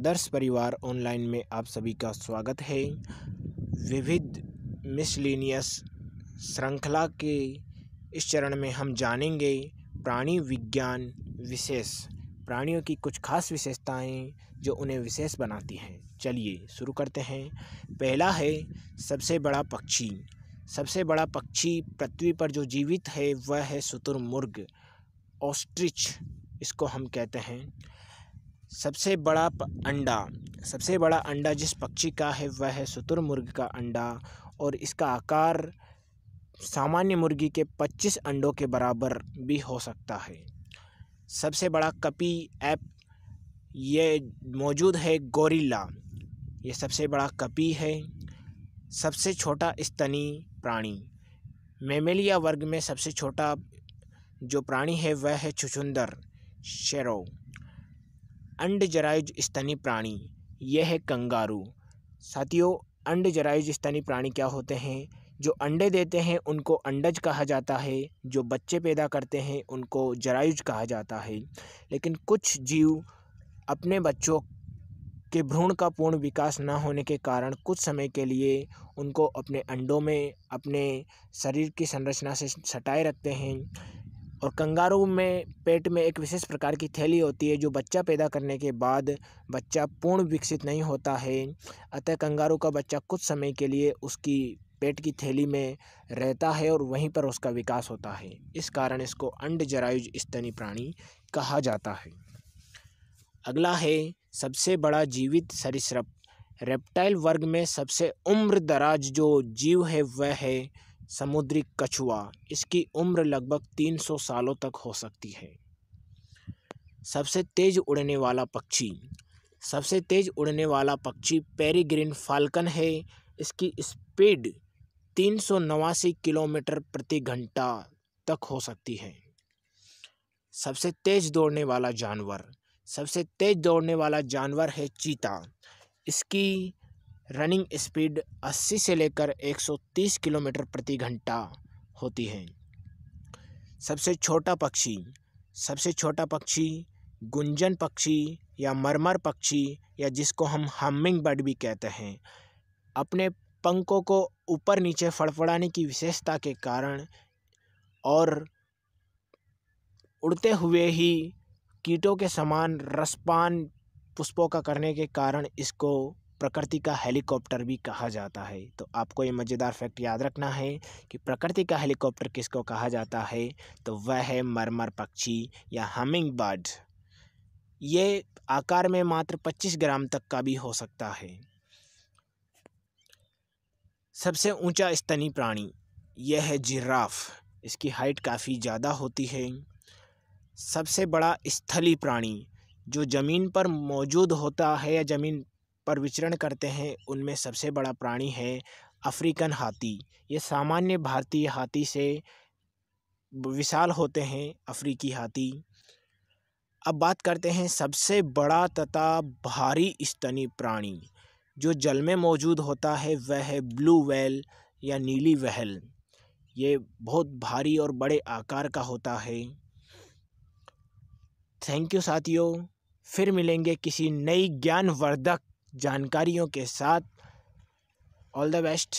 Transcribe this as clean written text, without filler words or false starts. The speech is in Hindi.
आदर्श परिवार ऑनलाइन में आप सभी का स्वागत है। विविध मिसलेनियस श्रृंखला के इस चरण में हम जानेंगे प्राणी विज्ञान विशेष, प्राणियों की कुछ खास विशेषताएं जो उन्हें विशेष बनाती हैं। चलिए शुरू करते हैं। पहला है सबसे बड़ा पक्षी। सबसे बड़ा पक्षी पृथ्वी पर जो जीवित है वह है शुतुरमुर्ग, ऑस्ट्रिच इसको हम कहते हैं। सबसे बड़ा अंडा जिस पक्षी का है वह है शुतुरमुर्ग का अंडा, और इसका आकार सामान्य मुर्गी के 25 अंडों के बराबर भी हो सकता है। सबसे बड़ा कपी ऐप ये मौजूद है गोरिल्ला, ये सबसे बड़ा कपी है। सबसे छोटा स्तनी प्राणी, मैमेलिया वर्ग में सबसे छोटा जो प्राणी है वह है छुछुंदर, शेरो। अंडजरायुज स्तनी प्राणी यह है कंगारू। साथियों, अंडजरायुज स्तनी प्राणी क्या होते हैं? जो अंडे देते हैं उनको अंडज कहा जाता है, जो बच्चे पैदा करते हैं उनको जरायुज कहा जाता है। लेकिन कुछ जीव अपने बच्चों के भ्रूण का पूर्ण विकास न होने के कारण कुछ समय के लिए उनको अपने अंडों में अपने शरीर की संरचना से सटाए रखते हैं। और कंगारू में पेट में एक विशेष प्रकार की थैली होती है जो बच्चा पैदा करने के बाद बच्चा पूर्ण विकसित नहीं होता है, अतः कंगारू का बच्चा कुछ समय के लिए उसकी पेट की थैली में रहता है और वहीं पर उसका विकास होता है। इस कारण इसको अंडजरायुज स्तनी प्राणी कहा जाता है। अगला है सबसे बड़ा जीवित सरीसृप। रेप्टाइल वर्ग में सबसे उम्रदराज जो जीव है वह है समुद्री कछुआ। इसकी उम्र लगभग 300 सालों तक हो सकती है। सबसे तेज उड़ने वाला पक्षी, सबसे तेज उड़ने वाला पक्षी पेरिग्रीन फाल्कन है। इसकी स्पीड 389 किलोमीटर प्रति घंटा तक हो सकती है। सबसे तेज दौड़ने वाला जानवर, सबसे तेज दौड़ने वाला जानवर है चीता। इसकी रनिंग स्पीड 80 से लेकर 130 किलोमीटर प्रति घंटा होती है। सबसे छोटा पक्षी, सबसे छोटा पक्षी गुंजन पक्षी या मरमर पक्षी, या जिसको हम हमिंग बर्ड भी कहते हैं। अपने पंखों को ऊपर नीचे फड़फड़ाने की विशेषता के कारण और उड़ते हुए ही कीटों के समान रसपान पुष्पों का करने के कारण इसको प्रकृति का हेलीकॉप्टर भी कहा जाता है। तो आपको ये मज़ेदार फैक्ट याद रखना है कि प्रकृति का हेलीकॉप्टर किसको कहा जाता है, तो वह है मरमर पक्षी या हमिंग बर्ड। ये आकार में मात्र 25 ग्राम तक का भी हो सकता है। सबसे ऊंचा स्तनी प्राणी यह है जिराफ। इसकी हाइट काफ़ी ज़्यादा होती है। सबसे बड़ा स्थली प्राणी जो ज़मीन पर मौजूद होता है या ज़मीन पर विचरण करते हैं उनमें सबसे बड़ा प्राणी है अफ्रीकन हाथी। ये सामान्य भारतीय हाथी से विशाल होते हैं अफ्रीकी हाथी। अब बात करते हैं सबसे बड़ा तथा भारी स्तनी प्राणी जो जल में मौजूद होता है वह है ब्लू व्हेल या नीली व्हेल। ये बहुत भारी और बड़े आकार का होता है। थैंक यू साथियों, फिर मिलेंगे किसी नई ज्ञानवर्धक जानकारियों के साथ। All the best.